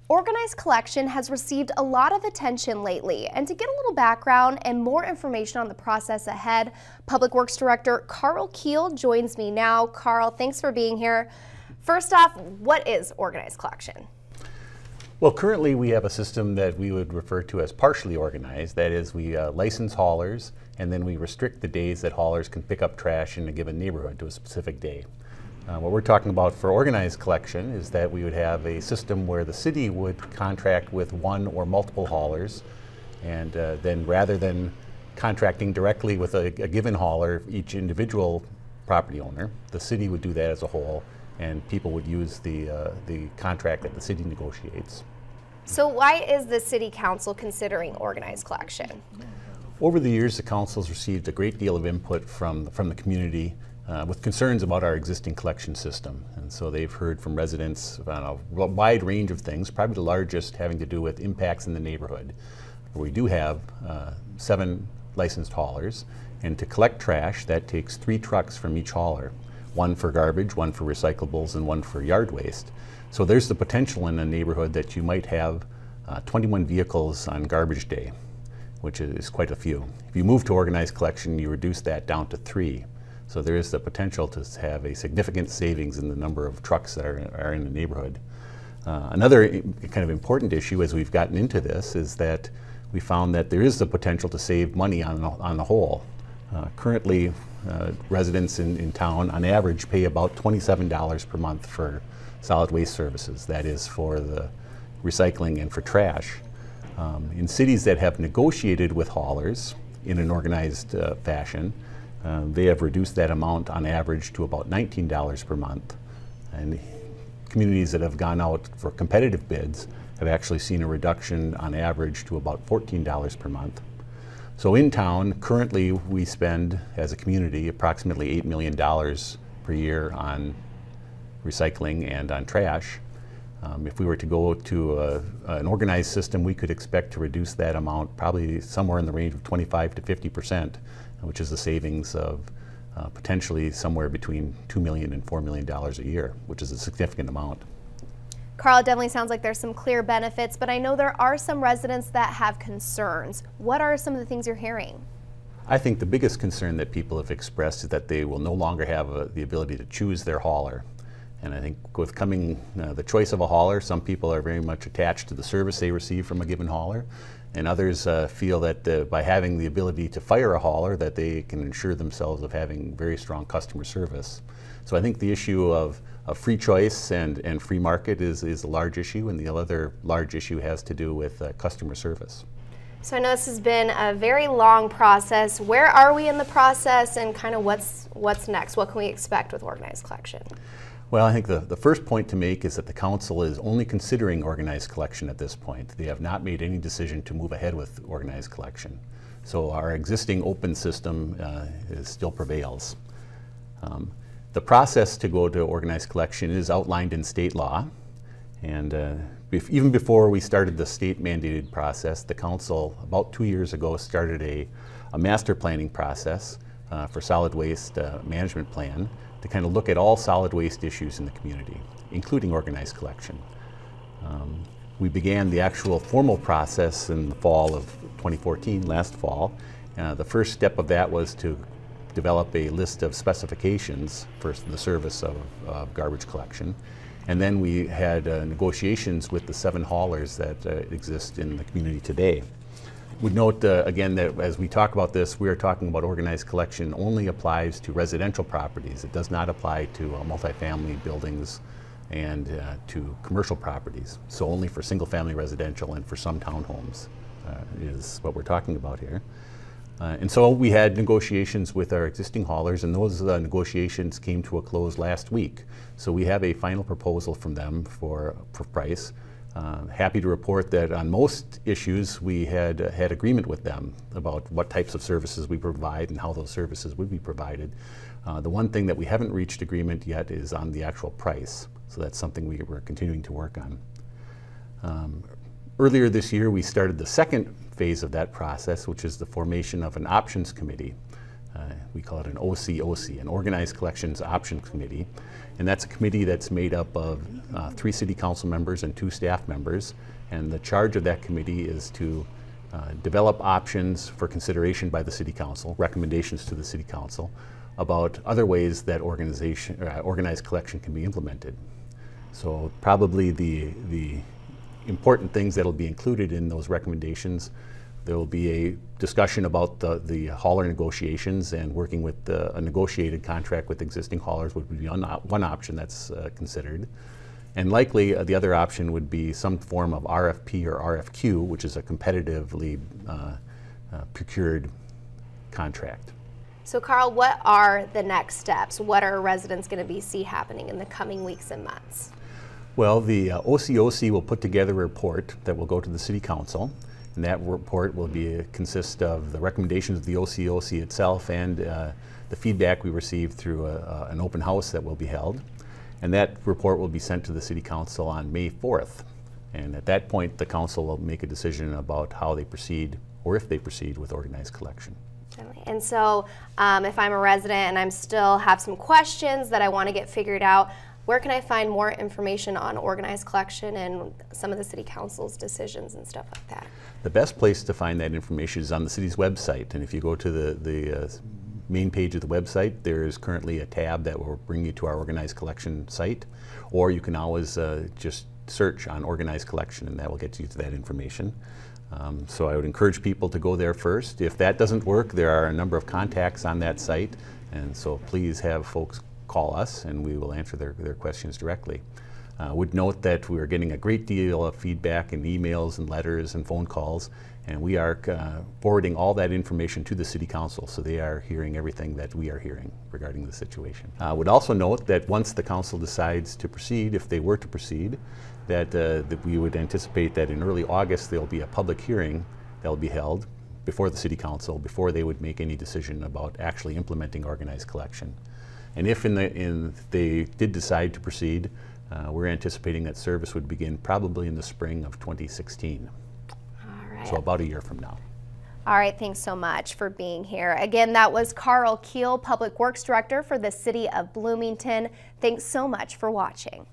Organized collection has received a lot of attention lately, and to get a little background and more information on the process ahead, Public Works Director Karl Keel joins me now. Karl, thanks for being here. First off, what is organized collection? Well, currently we have a system that we would refer to as partially organized. That is, we license haulers, and then we restrict the days that haulers can pick up trash in a given neighborhood to a specific day. What we're talking about for organized collection is that we would have a system where the city would contract with one or multiple haulers, and then rather than contracting directly with a given hauler, each individual property owner, the city would do that as a whole, and people would use the contract that the city negotiates. So why is the City Council considering organized collection? Over the years, the council has received a great deal of input from the community with concerns about our existing collection system. And so they've heard from residents on a wide range of things, probably the largest having to do with impacts in the neighborhood. We do have 7 licensed haulers, and to collect trash, that takes 3 trucks from each hauler. One for garbage, one for recyclables, and one for yard waste. So there's the potential in a neighborhood that you might have 21 vehicles on garbage day, which is quite a few. If you move to organized collection, you reduce that down to 3. So there is the potential to have a significant savings in the number of trucks that are in the neighborhood. Another kind of important issue as we've gotten into this is that we found that there is the potential to save money on the whole. Currently, residents in town on average pay about $27 per month for solid waste services. That is for the recycling and for trash. In cities that have negotiated with haulers in an organized fashion, they have reduced that amount on average to about $19 per month. And communities that have gone out for competitive bids have actually seen a reduction on average to about $14 per month. So in town, currently we spend as a community approximately $8 million per year on recycling and on trash. If we were to go to an organized system, we could expect to reduce that amount probably somewhere in the range of 25 to 50%, which is a savings of potentially somewhere between $2 million and $4 million a year, which is a significant amount. Karl, it definitely sounds like there's some clear benefits, but I know there are some residents that have concerns. What are some of the things you're hearing? I think the biggest concern that people have expressed is that they will no longer have the ability to choose their hauler. And I think with coming the choice of a hauler, some people are very much attached to the service they receive from a given hauler, and others feel that by having the ability to fire a hauler that they can ensure themselves of having very strong customer service. So I think the issue of free choice and free market is a large issue, and the other large issue has to do with customer service. So I know this has been a very long process. Where are we in the process, and kind of what's next? What can we expect with organized collection? Well, I think the first point to make is that the council is only considering organized collection at this point. They have not made any decision to move ahead with organized collection. So our existing open system still prevails. The process to go to organized collection is outlined in state law, and even before we started the state mandated process, the council about 2 years ago started a master planning process for solid waste management plan to kind of look at all solid waste issues in the community, including organized collection. We began the actual formal process in the fall of 2014, last fall. The first step of that was to develop a list of specifications for the service of garbage collection. And then we had negotiations with the 7 haulers that exist in the community today. Would note again that as we talk about this, we are talking about organized collection only applies to residential properties. It does not apply to multifamily buildings and to commercial properties. So only for single family residential and for some townhomes is what we're talking about here. And so we had negotiations with our existing haulers, and those negotiations came to a close last week. So we have a final proposal from them for price. Happy to report that on most issues we had agreement with them about what types of services we provide and how those services would be provided. The one thing that we haven't reached agreement yet is on the actual price. So that's something we're continuing to work on. Earlier this year we started the second phase of that process, which is the formation of an options committee. We call it an OCOC, an Organized Collections Option Committee. And that's a committee that's made up of 3 city council members and 2 staff members. And the charge of that committee is to develop options for consideration by the city council, recommendations to the city council about other ways that organized collection can be implemented. So probably the important things that will be included in those recommendations, there will be a discussion about the hauler negotiations, and working with a negotiated contract with existing haulers would be one option that's considered. And likely the other option would be some form of RFP or RFQ, which is a competitively procured contract. So Karl, what are the next steps? What are residents going to see happening in the coming weeks and months? Well, the OCOC will put together a report that will go to the City Council, and that report will consist of the recommendations of the OCOC itself and the feedback we received through an open house that will be held. And that report will be sent to the City Council on May 4th. And at that point, the Council will make a decision about how they proceed, or if they proceed, with organized collection. And so if I'm a resident and I still have some questions that I want to get figured out, where can I find more information on organized collection and some of the City Council's decisions and stuff like that? The best place to find that information is on the city's website. And if you go to the main page of the website, there is currently a tab that will bring you to our organized collection site. Or you can always just search on organized collection, and that will get you to that information. So I would encourage people to go there first. If that doesn't work, there are a number of contacts on that site, and so please have folks call us and we will answer their questions directly. Would note that we are getting a great deal of feedback in emails and letters and phone calls, and we are forwarding all that information to the City Council, so they are hearing everything that we are hearing regarding the situation. Would also note that once the Council decides to proceed, if they were to proceed, that we would anticipate that in early August there will be a public hearing that will be held before the City Council before they would make any decision about actually implementing organized collection. And if they did decide to proceed, we're anticipating that service would begin probably in the spring of 2016. All right. So about a year from now. All right, thanks so much for being here. Again, that was Karl Keel, Public Works Director for the City of Bloomington. Thanks so much for watching.